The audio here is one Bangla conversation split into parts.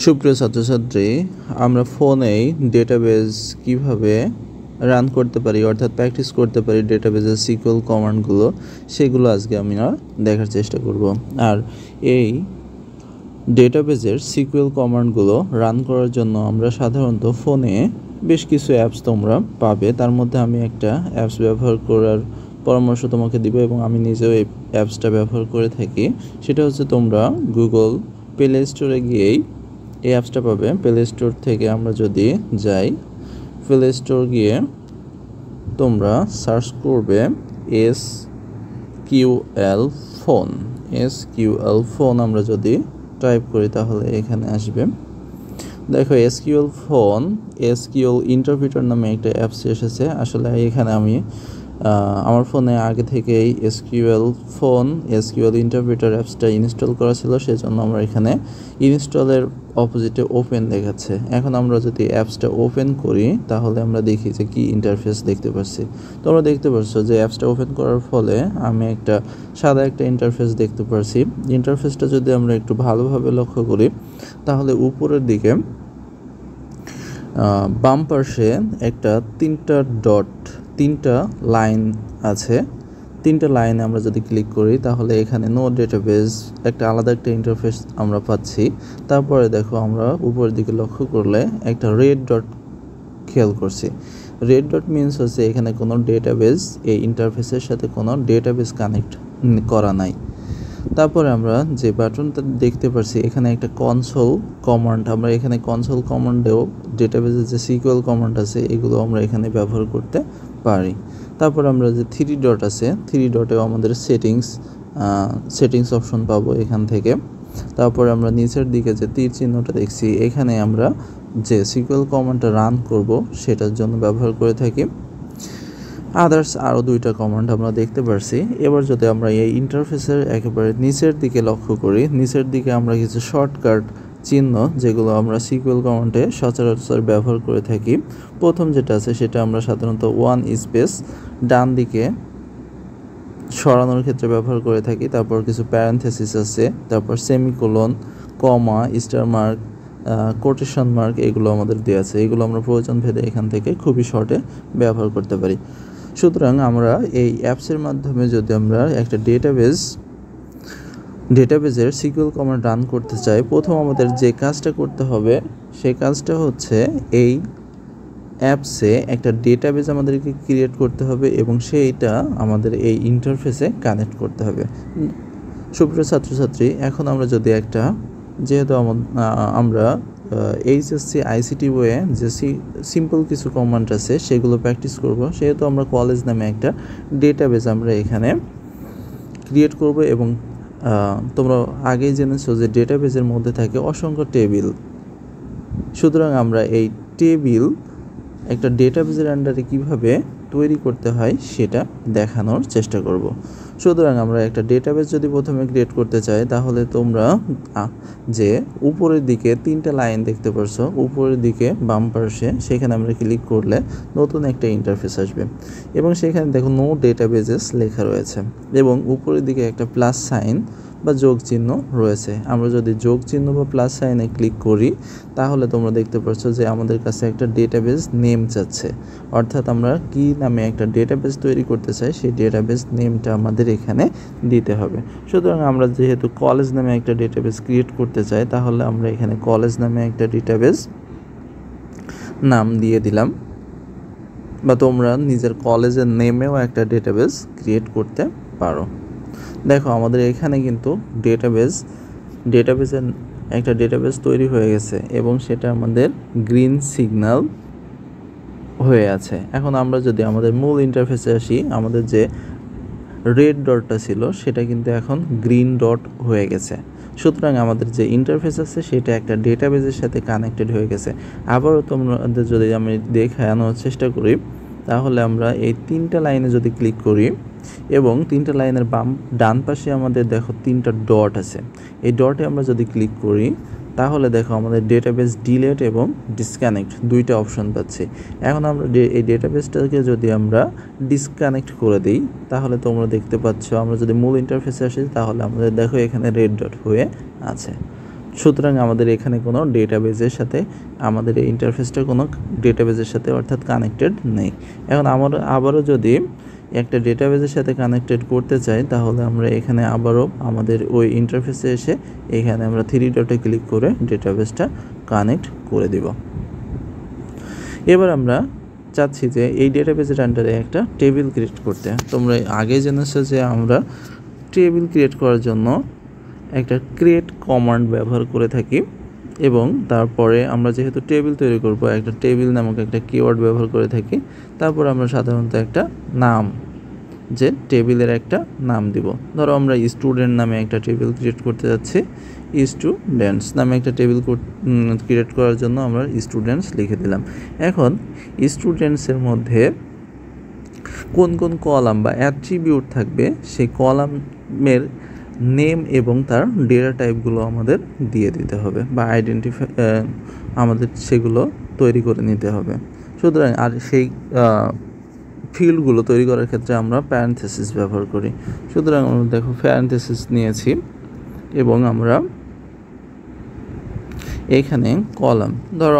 সুপ্রিয় ছাত্রছাত্রী, আমরা ফোনেই ডেটাবেজ কিভাবে রান করতে পারি অর্থাৎ প্র্যাকটিস করতে পারি ডেটাবেজের সিকিউএল কমান্ডগুলো, সেগুলো আজকে আমরা দেখার চেষ্টা করব। আর এই ডেটাবেজের সিকিউএল কমান্ডগুলো রান করার জন্য আমরা সাধারণত ফোনে বেশ কিছু অ্যাপস তোমরা পাবে। তার মধ্যে আমি একটা অ্যাপস ব্যবহার করার পরামর্শ তোমাকে দিব এবং আমি নিজেও এই অ্যাপসটা ব্যবহার করে থাকি। সেটা হচ্ছে তোমরা গুগল প্লে স্টোরে গিয়েই এই অ্যাপসটা পাবে। প্লে স্টোর থেকে আমরা যদি যাই, প্লে স্টোর গিয়ে তোমরা সার্চ করবে এসকিউএল ফোন। আমরা যদি টাইপ করি তাহলে এখানে আসবে। দেখো এসকিউএল ফোন, এসকিউএল ইন্টারপ্রিটার নামে একটা অ্যাপস এসেছে। আসলে এখানে আমি আমার ফোনে আগে থেকেই এসকিউএল ফোন, এসকিউএল ইন্টারপ্রিটার অ্যাপসটা ইনস্টল করা ছিল, সেজন্য আমরা এখানে ইনস্টলের অপোজিটে ওপেন দেখাচ্ছে। এখন আমরা যদি অ্যাপসটা ওপেন করি তাহলে আমরা দেখি যে কী ইন্টারফেস দেখতে পাচ্ছি। তোমরা দেখতে পাচ্ছ যে অ্যাপসটা ওপেন করার ফলে আমি একটা সাদা একটা ইন্টারফেস দেখতে পাচ্ছি। ইন্টারফেসটা যদি আমরা একটু ভালোভাবে লক্ষ্য করি তাহলে উপরের দিকে বাম পাশে একটা তিনটা লাইন আছে। তিনটা লাইনে আমরা যদি ক্লিক করি তাহলে এখানে নো ডেটাবেজ একটা আলাদা একটা ইন্টারফেস আমরা পাচ্ছি। তারপরে দেখো আমরা উপরের দিকে লক্ষ্য করলে একটা রেড ডট খেয়াল করছি। রেড ডট মিনস হচ্ছে এখানে কোনো ডেটাবেজ, এই ইন্টারফেসের সাথে কোনো ডেটাবেজ কানেক্ট করা নাই। তারপরে আমরা যে বাটনটা দেখতে পাচ্ছি এখানে একটা কনসোল কমান্ড, আমরা এখানে কনসোল কমান্ডেও ডেটাবেজের যে সিকিউএল কমান্ড আছে এগুলো আমরা এখানে ব্যবহার করতে পারি। তারপর আমরা যে থ্রি ডট আছে, থ্রি ডটেও আমাদের সেটিংস অপশন পাবো এখান থেকে। তারপরে আমরা নিচের দিকে যে তীর চিহ্নটা দেখছি এখানে আমরা যে সিকিউএল কমান্ডটা রান করব সেটার জন্য ব্যবহার করে থাকি। আদার্স আরও দুইটা কমান্ড আমরা দেখতে পারছি। এবার যদি আমরা এই ইন্টারফেসের একেবারে নিচের দিকে লক্ষ্য করি, নিচের দিকে আমরা কিছু শর্টকাট চিহ্ন যেগুলো আমরা সিকিউএল কমান্ডে সচরাচর ব্যবহার করে থাকি। প্রথম যেটা আছে সেটা আমরা সাধারণত ওয়ান স্পেস ডান দিকে সরানোর ক্ষেত্রে ব্যবহার করে থাকি। তারপর কিছু প্যারেনথেসিস আছে, তারপর সেমিকোলন, কমা, স্টার মার্ক, কোটেশন মার্ক, এগুলো আমাদের দেওয়া আছে। এগুলো আমরা প্রয়োজন ভেদে এখান থেকে খুবই শর্টে ব্যবহার করতে পারি। সুতরাং আমরা এই অ্যাপসের মাধ্যমে যদি আমরা একটা ডেটাবেজের সিকিউএল কমান্ড রান করতে চাই, প্রথম আমাদের যে কাজটা করতে হবে সেই কাজটা হচ্ছে এই অ্যাপসে একটা ডেটাবেজ আমাদেরকে ক্রিয়েট করতে হবে এবং সেইটা আমাদের এই ইন্টারফেসে কানেক্ট করতে হবে। সুপ্রিয় ছাত্রছাত্রী, এখন আমরা যদি যেহেতু আমরা এইচএসসি আইসিটি বইয়ে যে সিম্পল কিছু কমান্ড আছে সেগুলো প্র্যাকটিস করব, সেহেতু আমরা কলেজ নামে একটা ডেটাবেজ আমরা এখানে ক্রিয়েট করব। এবং তোমরা আগেই জেনেছো যে ডেটাবেজের মধ্যে থাকে অসংখ্য টেবিল। সুতরাং আমরা এই টেবিল একটা ডেটাবেজের আন্ডারে কিভাবে তৈরি করতে হয় সেটা দেখানোর চেষ্টা করব। সুতরাং আমরা একটা ডেটাবেজ যদি প্রথমে ক্রিয়েট করতে চাই তাহলে তোমরা যে উপরের দিকে তিনটা লাইন দেখতে পারছো, উপরের দিকে বাম পাশে, সেখানে আমরা ক্লিক করলে নতুন একটা ইন্টারফেস আসবে এবং সেখানে দেখো নো ডেটাবেজেস লেখা রয়েছে এবং উপরের দিকে একটা প্লাস সাইন বা যোগ চিহ্ন রয়েছে। আমরা যদি যোগ চিহ্ন বা প্লাস সাইনে ক্লিক করি তাহলে তোমরা দেখতে পাচ্ছ যে আমাদের কাছে একটা ডেটাবেজ নেম চাচ্ছে, অর্থাৎ আমরা কি নামে একটা ডেটাবেজ তৈরি করতে চাই সেই ডেটাবেজ নেমটা আমাদের এখানে দিতে হবে। সুতরাং আমরা যেহেতু কলেজ নামে একটা ডেটাবেজ ক্রিয়েট করতে চাই তাহলে আমরা এখানে কলেজ নামে একটা ডেটাবেজ নাম দিয়ে দিলাম, বা তোমরা নিজের কলেজের নেমেও একটা ডেটাবেজ ক্রিয়েট করতে পারো। দেখো আমাদের এখানে কিন্তু ডেটাবেজের একটা ডেটাবেজ তৈরি হয়ে গেছে এবং সেটা আমাদের গ্রিন সিগন্যাল হয়ে আছে। এখন আমরা যদি আমাদের মূল ইন্টারফেসে আসি, আমাদের যে রেড ডটটা ছিল সেটা কিন্তু এখন গ্রিন ডট হয়ে গেছে। সুতরাং আমাদের যে ইন্টারফেস আছে সেটা একটা ডেটাবেজের সাথে কানেক্টেড হয়ে গেছে। আবারও তোমাদের যদি আমি দেখানোর চেষ্টা করি তাহলে আমরা এই তিনটা লাইনে যদি ক্লিক করি এবং তিনটা লাইনের ডান পাশে আমাদের দেখো তিনটা ডট আছে, এই ডটে আমরা যদি ক্লিক করি তাহলে দেখো আমাদের ডেটাবেজ ডিলেট এবং ডিসকানেক্ট দুইটা অপশন পাচ্ছি। এখন আমরা এই ডেটাবেজটাকে যদি আমরা ডিসকানেক্ট করে দিই তাহলে তোমরা দেখতে পাচ্ছ, আমরা যদি মূল ইন্টারফেসে আসি তাহলে আমাদের দেখো এখানে রেড ডট হয়ে আছে। সুতরাং আমাদের এখানে কোনো ডেটাবেজের সাথে আমাদের এই ইন্টারফেসটা কোনো ডেটাবেজের সাথে অর্থাৎ কানেক্টেড নেই। এখন আমরা আবারও যদি একটা ডেটাবেজের সাথে কানেক্টেড করতে চাই তাহলে আমরা এখানে আবারও আমাদের ওই ইন্টারফেসে এসে এখানে আমরা 3 ডটে ক্লিক করে ডেটাবেসটা কানেক্ট করে দিব। এবার আমরা চাচ্ছি যে এই ডেটাবেজের আন্ডারে একটা টেবিল ক্রিয়েট করতে। তোমরা আগে জেনেছো যে আমরা টেবিল ক্রিয়েট করার জন্য একটা ক্রিয়েট কমান্ড ব্যবহার করে থাকি এবং তারপরে আমরা যেহেতু টেবিল তৈরি করব একটা টেবিল নামক একটা কিওয়ার্ড ব্যবহার করে থাকি। তারপর আমরা সাধারণত একটা নাম, যে টেবিলের একটা নাম দিব। ধরো আমরা স্টুডেন্ট নামে একটা টেবিল ক্রিয়েট করতে যাচ্ছি, স্টুডেন্টস নামে একটা টেবিল ক্রিয়েট করার জন্য আমরা স্টুডেন্টস লিখে দিলাম। এখন স্টুডেন্টসের মধ্যে কোন কোন কলাম বা অ্যাট্রিবিউট থাকবে সেই কলামের নেম এবং তার ডেটা টাইপগুলো আমাদের দিয়ে দিতে হবে বা আমাদের সেগুলো তৈরি করে নিতে হবে। সুতরাং আর সেই ফিল্ডগুলো তৈরি করার ক্ষেত্রে আমরা প্যারেনথেসিস ব্যবহার করি। সুতরাং আমরা দেখো প্যারেনথেসিস নিয়েছি এবং আমরা এখানে কলাম, ধরো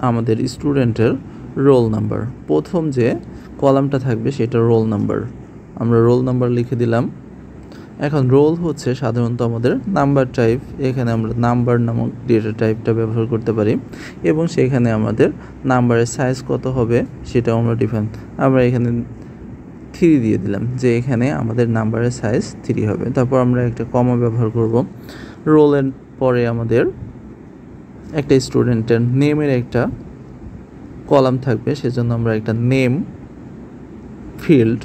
আমাদের স্টুডেন্টের রোল নাম্বার, প্রথম যে কলামটা থাকবে সেটা রোল নাম্বার, আমরা রোল নাম্বার লিখে দিলাম। এখন রোল হচ্ছে সাধারণত আমাদের নাম্বার টাইপ, এখানে আমরা নাম্বার নামক ডেটা টাইপটা ব্যবহার করতে পারি এবং সেখানে আমাদের নাম্বারের সাইজ কত হবে সেটাও আমরা এখানে 3 দিয়ে দিলাম, যে এখানে আমাদের নাম্বারের সাইজ 3 হবে। তারপর আমরা একটা কমা ব্যবহার করব। রোলের পরে আমাদের একটা স্টুডেন্টের নেমের একটা কলাম থাকবে, সেজন্য আমরা একটা নেম ফিল্ড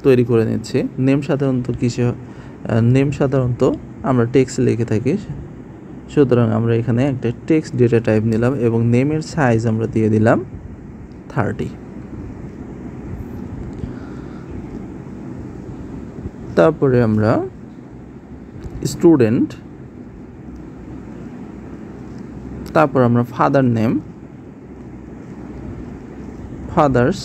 তৈরি করে নিচ্ছি। নেম সাধারণত আমরা টেক্সট লিখে থাকি, সুতরাং আমরা এখানে একটা টেক্সট ডেটা টাইপ নিলাম এবং নেমের সাইজ আমরা দিয়ে দিলাম 30। তারপরে আমরা স্টুডেন্ট, তারপর আমরা father name, father's,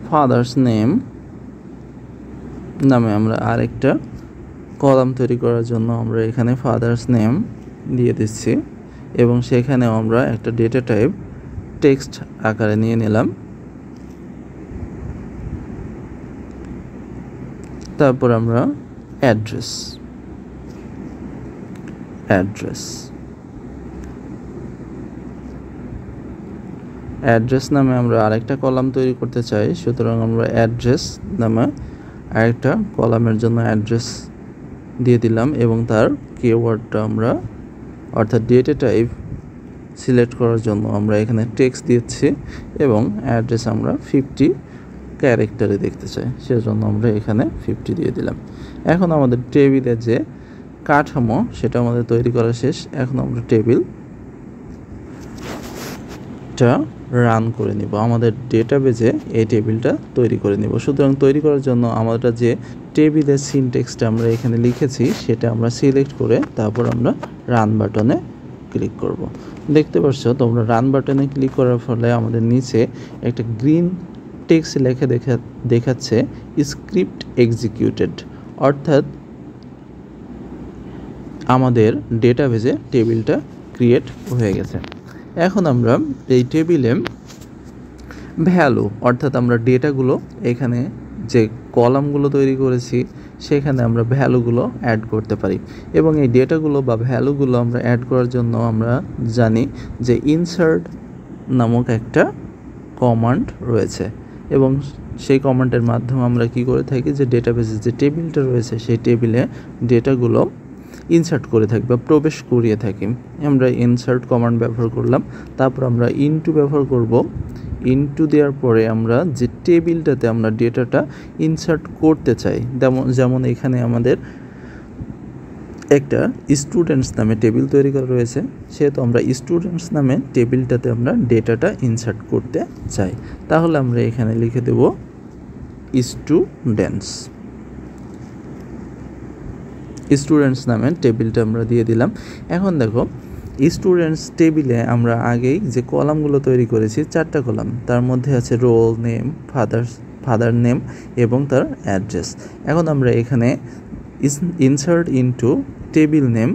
father's name নামে আমরা আরেকটা কলাম তৈরি করার জন্য আমরা এখানে ফাদার্স নেম দিয়ে দিচ্ছি এবং সেখানেও আমরা একটা ডেটা টাইপ টেক্সট আকারে নিয়ে নিলাম। তারপর আমরা অ্যাড্রেস নামে আমরা আরেকটা কলাম তৈরি করতে চাই, সুতরাং আমরা অ্যাড্রেস নামে আরেকটা কলামের জন্য অ্যাড্রেস দিয়ে দিলাম এবং তার কিওয়ার্ডটা আমরা অর্থাৎ ডেটা টাইপ সিলেক্ট করার জন্য আমরা এখানে টেক্সট দিচ্ছি এবং অ্যাড্রেস আমরা 50 ক্যারেক্টারে দেখতে চাই, সেজন্য আমরা এখানে 50 দিয়ে দিলাম। এখন আমাদের টেবিলের যে কাঠামো সেটা আমাদের তৈরি করা শেষ। এখন আমরা টেবিলটা রান করে নিব, আমাদের ডেটাবেজে এই টেবিলটা তৈরি করে নিব। সুতরাং তৈরি করার জন্য আমরা যে টেবিলের সিনট্যাক্সটা আমরা এখানে লিখেছি সেটা আমরা সিলেক্ট করে তারপর আমরা রান বাটনে ক্লিক করব। দেখতে পাচ্ছ তোমরা রান বাটনে ক্লিক করার ফলে আমাদের নিচে একটা গ্রিন টেক্সট লেখা দেখাচ্ছে স্ক্রিপ্ট এক্সিকিউটেড, অর্থাৎ আমাদের ডেটাবেজে টেবিলটা ক্রিয়েট হয়ে গেছে। এখন আমরা এই টেবিলে ভ্যালু অর্থাৎ আমরা ডেটাগুলো এখানে যে কলামগুলো তৈরি করেছি সেখানে আমরা ভ্যালুগুলো অ্যাড করতে পারি এবং এই ডেটাগুলো বা ভ্যালুগুলো আমরা অ্যাড করার জন্য আমরা জানি যে ইনসার্ট নামক একটা কমান্ড রয়েছে এবং সেই কমান্ডের মাধ্যমে আমরা কি করে থাকি যে ডেটাবেজে যে টেবিলটা রয়েছে সেই টেবিলে ডেটাগুলো ইনসার্ট করে থাকি বা প্রবেশ করিয়ে থাকি। আমরা ইনসার্ট কমান্ড ব্যবহার করলাম, তারপর আমরা ইনটু ব্যবহার করব। ইনটু দেওয়ার পরে আমরা যে টেবিলটাতে আমরা ডেটাটা ইনসার্ট করতে চাই, যেমন এখানে আমাদের একটা স্টুডেন্টস নামে টেবিল তৈরি করা রয়েছে, সেহেতু আমরা স্টুডেন্টস নামে টেবিলটাতে আমরা ডেটাটা ইনসার্ট করতে চাই, তাহলে আমরা এখানে লিখে দেব স্টুডেন্টস নামে টেবিলটা আমরা দিয়ে দিলাম। এখন দেখো স্টুডেন্টস টেবিলে আমরা আগেই যে কলামগুলো তৈরি করেছি 4টা কলাম, তার মধ্যে আছে রোল নেম, ফাদার নেম এবং তার অ্যাড্রেস। এখন আমরা এখানে ইনসার্ট ইনটু টেবিল নেম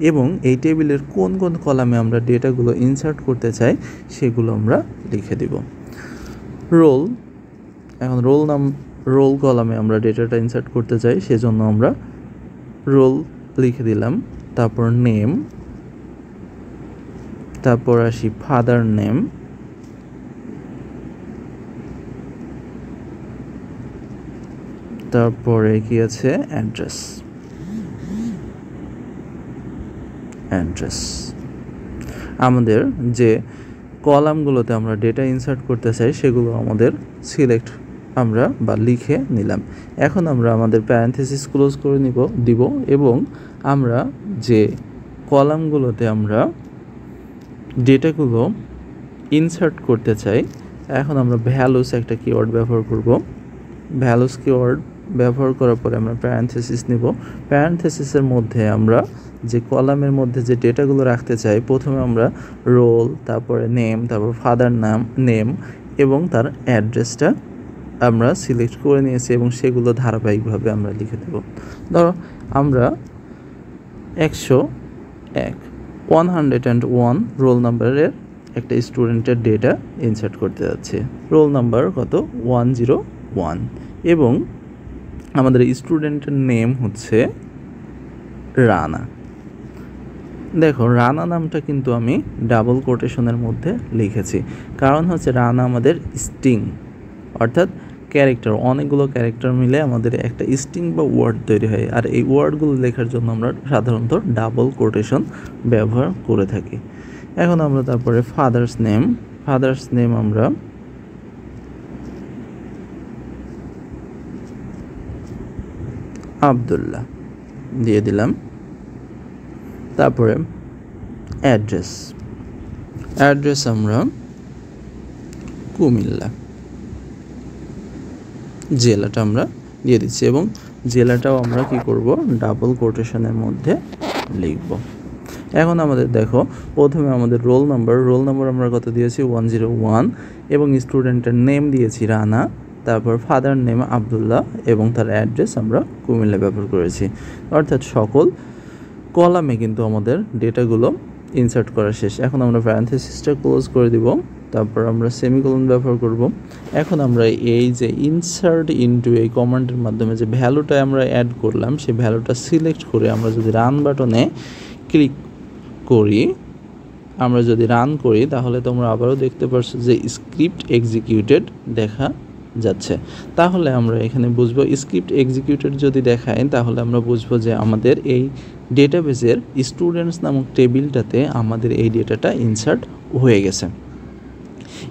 এবং এই টেবিলের কোন কোন কলামে আমরা ডেটাগুলো ইনসার্ট করতে চাই সেগুলো আমরা লিখে দিব। রোল, এখন রোল কলামে আমরা ডেটাটা ইনসার্ট করতে চাই, সেজন্য আমরা রোল লিখে দিলাম। তারপর নেম, তারপর আসি ফাদার নেম, তারপরে কি আছে অ্যাড্রেস। আমাদের যে কলামগুলোতে আমরা ডেটা ইনসার্ট করতে চাই সেগুলো আমাদের সিলেক্ট আমরা বা লিখে নিলাম। এখন আমরা আমাদের প্যারেনথেসিস ক্লোজ করে দিব এবং আমরা যে কলামগুলোতে আমরা ডেটাগুলো ইনসার্ট করতে চাই, এখন আমরা ভ্যালুস একটা কিওয়ার্ড ব্যবহার করব। ভ্যালুস কিওয়ার্ড ব্যবহার করার পরে আমরা প্যারেনথেসিস নিব। প্যারেনথেসিসের মধ্যে আমরা যে কলামের মধ্যে যে ডেটাগুলো রাখতে চাই, প্রথমে আমরা রোল, তারপরে নেম, তারপর ফাদার নেম এবং তার অ্যাড্রেসটা আমরা সিলেক্ট করে নিয়েছি এবং সেগুলো ধারাবাহিকভাবে আমরা লিখে দেব। ধরো আমরা 101 রোল নাম্বারের একটা স্টুডেন্টের ডেটা ইনসার্ট করতে যাচ্ছে। রোল নাম্বার কত? 101 এবং আমাদের স্টুডেন্টের নেম হচ্ছে রানা। দেখো রানা নামটা কিন্তু আমি ডাবল কোটেশনের মধ্যে লিখেছি, কারণ হচ্ছে রানা আমাদের স্ট্রিং অর্থাৎ ক্যারেক্টার, অনেকগুলো ক্যারেক্টার মিলে আমাদের একটা স্ট্রিং বা ওয়ার্ড তৈরি হয়, আর এই ওয়ার্ডগুলো লেখার জন্য আমরা সাধারণত ডাবল কোটেশন ব্যবহার করে থাকি। এখন আমরা তারপরে ফাদার্স নেম আমরা আব্দুল্লাহ দিয়ে দিলাম। তারপরে অ্যাড্রেস আমরা কুমিল্লা, জেলাটা আমরা দিয়ে দিচ্ছি এবং জেলাটাও আমরা কি করব? ডাবল কোটেশনের মধ্যে লিখব। এখন আমাদের দেখো প্রথমে আমাদের রোল নাম্বার আমরা কত দিয়েছি? 101 এবং স্টুডেন্টের নেম দিয়েছি রানা, তারপর ফাদার নেম আব্দুল্লাহ এবং তার অ্যাড্রেস আমরা কুমিল্লা ব্যবহার করেছি। অর্থাৎ সকল কলামে কিন্তু আমাদের ডেটাগুলো ইনসার্ট করা শেষ। এখন আমরা প্যারেনথেসিসটা ক্লোজ করে দিব, তারপর আমরা সেমিকোলন ব্যবহার করব। এখন আমরা এই যে ইনসার্ট ইনটু এই কমান্ডের মাধ্যমে যে ভ্যালুটা আমরা অ্যাড করলাম সেই ভ্যালুটা সিলেক্ট করে আমরা যদি রান বাটনে ক্লিক করি, আমরা যদি রান করি তাহলে তোমরা আবারও দেখতে পাচ্ছ যে স্ক্রিপ্ট এক্সিকিউটেড দেখা যাচ্ছে। তাহলে আমরা এখানে বুঝবো স্ক্রিপ্ট এক্সিকিউটেড যদি দেখায় তাহলে আমরা বুঝবো যে আমাদের এই ডেটাবেসের স্টুডেন্টস নামক টেবিলটাতে আমাদের এই ডেটাটা ইনসার্ট হয়ে গেছে।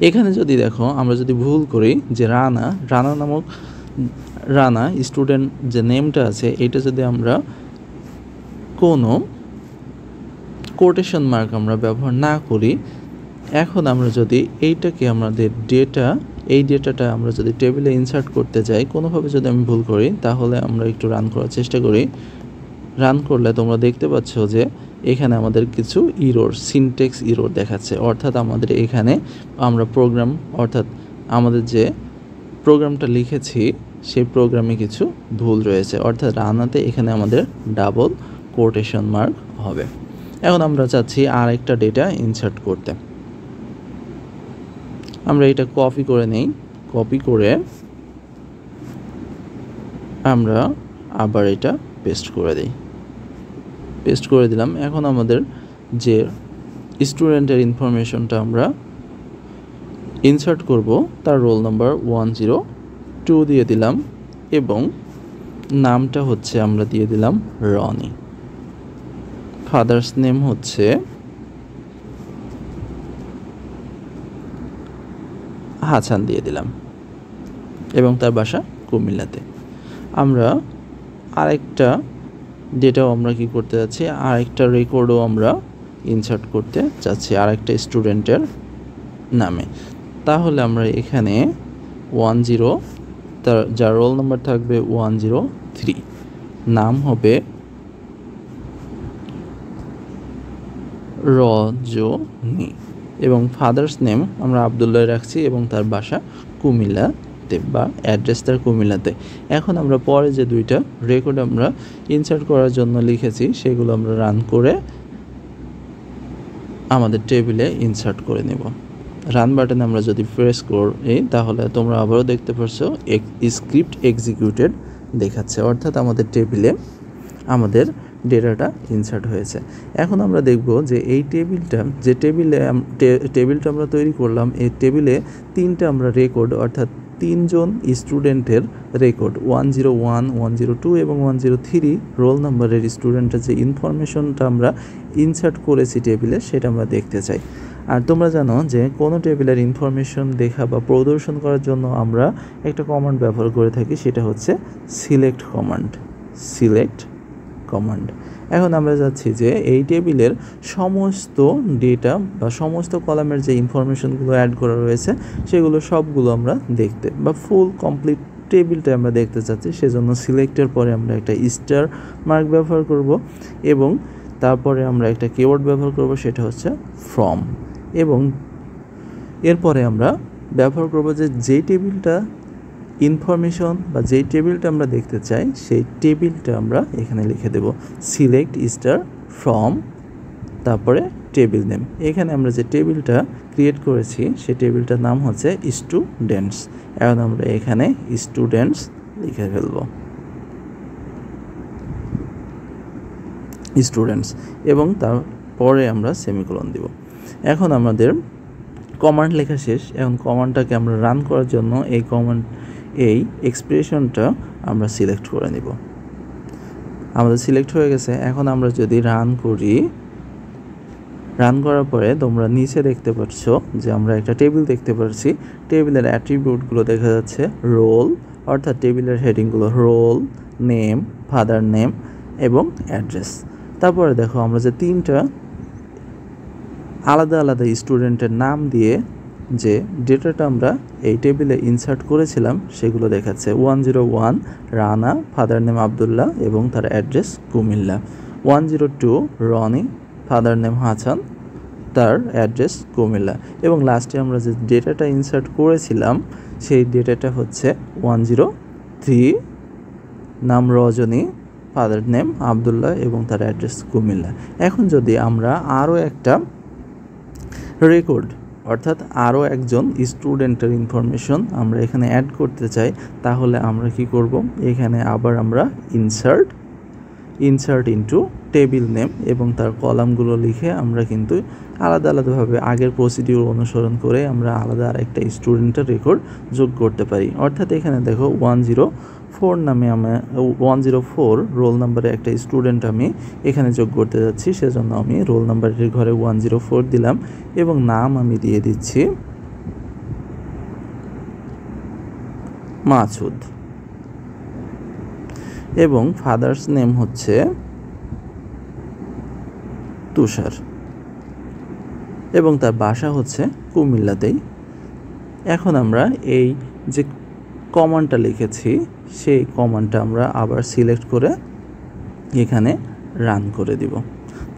এখানে যদি দেখো আমরা যদি ভুল করি যে রানা স্টুডেন্ট যে নেমটা আছে এটা যদি আমরা কোনো কোটেশন মার্ক আমরা ব্যবহার না করি, এখন আমরা যদি এইটাকে আমাদের এই ডেটাটা আমরা যদি টেবিলে ইনসার্ট করতে যাই, কোনোভাবে যদি আমি ভুল করি তাহলে আমরা একটু রান করার চেষ্টা করি। রান করলে তোমরা দেখতে পাচ্ছ যে এখানে আমাদের কিছু সিনট্যাক্স ইরর দেখাচ্ছে, অর্থাৎ আমাদের এখানে আমরা আমাদের যে প্রোগ্রামটা লিখেছি সেই প্রোগ্রামে কিছু ভুল রয়েছে, অর্থাৎ রানাতে এখানে আমাদের ডাবল কোটেশন মার্ক হবে। এখন আমরা চাচ্ছি আর একটা ডেটা ইনসার্ট করতে। আমরা এটা কপি করে নেই, কপি করে আমরা আবার এটা পেস্ট করে দিলাম। এখন আমাদের যে স্টুডেন্টের ইনফরমেশনটা আমরা ইনসার্ট করব তার রোল নাম্বার 102 দিয়ে দিলাম এবং নামটা হচ্ছে আমরা দিয়ে দিলাম রনি। ফাদার্স নেম হচ্ছে হাসান দিয়ে দিলাম এবং তার বাসা কুমিল্লাতে। আমরা আরেকটা ডেটাও আমরা কি করতে যাচ্ছি, আরেকটা রেকর্ডও আমরা ইনসার্ট করতে চাচ্ছি আরেকটা স্টুডেন্টের নামে। তাহলে আমরা এখানে 10 যার রোল নাম্বার থাকবে 103, নাম হবে রজনী এবং ফাদার্স নেম আমরা আবদুল্লাহ রাখছি এবং তার বাসা কুমিল্লাতে বা অ্যাড্রেস তার কুমিল্লাতে। এখন আমরা পরে যে দুইটা রেকর্ড আমরা ইনসার্ট করার জন্য লিখেছি সেগুলো আমরা রান করে আমাদের টেবিলে ইনসার্ট করে নেব। রান বাটনে আমরা যদি প্রেস করি তাহলে তোমরা আবারও দেখতে পাচ্ছ স্ক্রিপ্ট এক্সিকিউটেড দেখাচ্ছে, অর্থাৎ আমাদের টেবিলে আমাদের ডেটাটা ইনসার্ট হয়েছে। এখন আমরা দেখব যে এই টেবিলটা যে টেবিলটা আমরা তৈরি করলাম, এই টেবিলে তিনটা আমরা রেকর্ড অর্থাৎ তিনজন স্টুডেন্টের রেকর্ড 101, 102 এবং 103 রোল নাম্বারের স্টুডেন্টের যে ইনফরমেশনটা আমরা ইনসার্ট করেছি টেবিলে সেটা আমরা দেখতে চাই। আর তোমরা জানো যে কোনো টেবিলের ইনফরমেশন দেখা বা প্রদর্শন করার জন্য আমরা একটা কমান্ড ব্যবহার করে থাকি, সেটা হচ্ছে সিলেক্ট কমান্ড। এখন আমরা যাচ্ছি যে এই টেবিলের সমস্ত ডেটা বা সমস্ত কলামের যে ইনফরমেশনগুলো অ্যাড করা রয়েছে সেগুলো সবগুলো আমরা দেখতে বা ফুল কমপ্লিট টেবিলটা আমরা দেখতে চাচ্ছি। সেজন্য সিলেক্টের পরে আমরা একটা স্টার মার্ক ব্যবহার করব এবং তারপরে আমরা একটা কিওয়ার্ড ব্যবহার করব, সেটা হচ্ছে ফ্রম। এবং এরপরে আমরা ব্যবহার করব যে টেবিলটা ইনফরমেশন বা যেই টেবিলটা আমরা দেখতে চাই সেই টেবিলটা আমরা এখানে লিখে দেব সিলেক্ট স্টার ফ্রম, তারপরে টেবিল নেম। এখানে আমরা যে টেবিলটা ক্রিয়েট করেছি সেই টেবিলটার নাম হচ্ছে স্টুডেন্টস। এখন আমরা এখানে স্টুডেন্টস লিখে ফেলব, স্টুডেন্টস, এবং তারপরে আমরা সেমিকোলন দিব। এখন আমাদের কমান্ড লেখা শেষ। এখন কমান্ডটাকে আমরা রান করার জন্য এই এক্সপ্রেশনটা আমরা সিলেক্ট করে নিব। আমাদের সিলেক্ট হয়ে গেছে। এখন আমরা যদি রান করি, রান করার পরে তোমরা নিচে দেখতে পাচ্ছ যে আমরা একটা টেবিল দেখতে পাচ্ছি। টেবিলের অ্যাট্রিবিউটগুলো দেখা যাচ্ছে রোল, অর্থাৎ টেবিলের হেডিংগুলো রোল, নেম, ফাদার নেম এবং অ্যাড্রেস। তারপরে দেখো আমরা যে তিনটা আলাদা আলাদা স্টুডেন্টের নাম দিয়ে যে ডেটাটা আমরা এই টেবিলে ইনসার্ট করেছিলাম সেগুলো দেখাচ্ছে। 101 রানা, ফাদার নেম আবদুল্লাহ এবং তার address Comilla. 102 Roni, father name Hasan, তার অ্যাড্রেস কুমিল্লা। এবং লাস্টে আমরা যে ডেটাটা ইনসার্ট করেছিলাম সেই ডেটাটা হচ্ছে 103 নাম রজনী, ফাদার নেম আবদুল্লাহ এবং তার অ্যাড্রেস কুমিল্লা। এখন যদি আমরা আরও একটা রেকর্ড অর্থাৎ আরও একজন স্টুডেন্টের ইনফরমেশন আমরা এখানে অ্যাড করতে চাই, তাহলে আমরা কি করব, এখানে আবার আমরা ইনসার্ট ইনটু টেবিল নেম এবং তার কলামগুলো লিখে আমরা কিন্তু আলাদা আলাদাভাবে আগের প্রসিডিউর অনুসরণ করে আমরা আলাদা আরেকটা স্টুডেন্টের রেকর্ড যোগ করতে পারি। অর্থাৎ এখানে দেখো 104 নামে 104 রোল নাম্বারে একটা স্টুডেন্ট আমি এখানে যোগ করতে যাচ্ছি, সেজন্য আমি রোল নাম্বারের ঘরে 104 দিলাম এবং নাম আমি দিয়ে দিচ্ছি মাসুদ এবং ফাদার্স নেম হচ্ছে তুষার এবং তার বাসা হচ্ছে কুমিল্লাতেই। এখন আমরা এই যে কমান্ডটা লিখেছি সেই কমান্ডটা আমরা আবার সিলেক্ট করে এখানে রান করে দিব।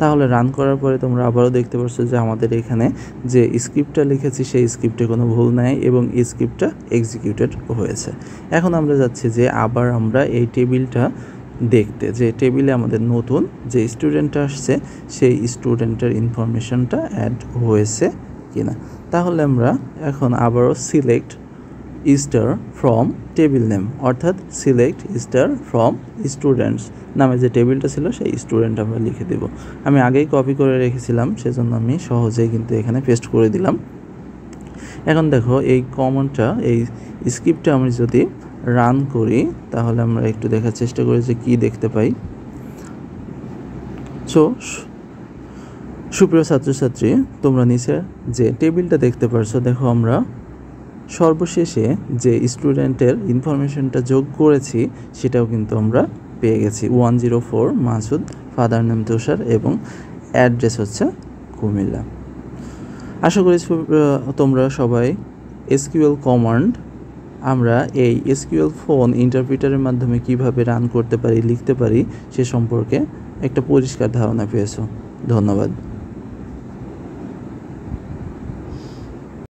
তাহলে রান করার পরে তোমরা আবারও দেখতে পাচ্ছ যে আমাদের এখানে যে স্ক্রিপ্টটা লিখেছি সেই স্ক্রিপ্টে কোনো ভুল নাই এবং স্ক্রিপ্টটা এক্সিকিউটেড হয়েছে। এখন আমরা যাচ্ছি যে আবার আমরা এই টেবিলটা দেখতে, যে টেবিলে আমাদের নতুন যে স্টুডেন্টটা আসছে সেই স্টুডেন্টের ইনফরমেশনটা অ্যাড হয়েছে কিনা। তাহলে আমরা এখন আবারও select star from table name, অর্থাৎ সিলেক্ট স্টার ফ্রম স্টুডেন্টস নামে যে টেবিলটা ছিল সেই স্টুডেন্ট আমরা লিখে দেব। আমি আগেই কপি করে রেখেছিলাম সেজন্য আমি সহজেই কিন্তু এখানে পেস্ট করে দিলাম। এখন দেখো এই কমান্ডটা এই স্ক্রিপ্টটা আমি যদি রান করি তাহলে আমরা একটু দেখার চেষ্টা করি যে কী দেখতে পাই। সুপ্রিয় ছাত্রছাত্রী, তোমরা নিচে যে টেবিলটা দেখতে পারছো, দেখো আমরা সর্বশেষে যে স্টুডেন্টের ইনফরমেশনটা যোগ করেছি সেটাও কিন্তু আমরা পেয়ে গেছি। 104 মাসুদ, ফাদার নেম তুষার এবং অ্যাড্রেস হচ্ছে কুমিল্লা। আশা করি তোমরা সবাই এসকিউএল কমান্ড আমরা এই এসকিউএল ফোন ইন্টারপ্রিটারের মাধ্যমে কিভাবে রান করতে পারি, লিখতে পারি সে সম্পর্কে একটা পরিষ্কার ধারণা পেয়েছো। ধন্যবাদ।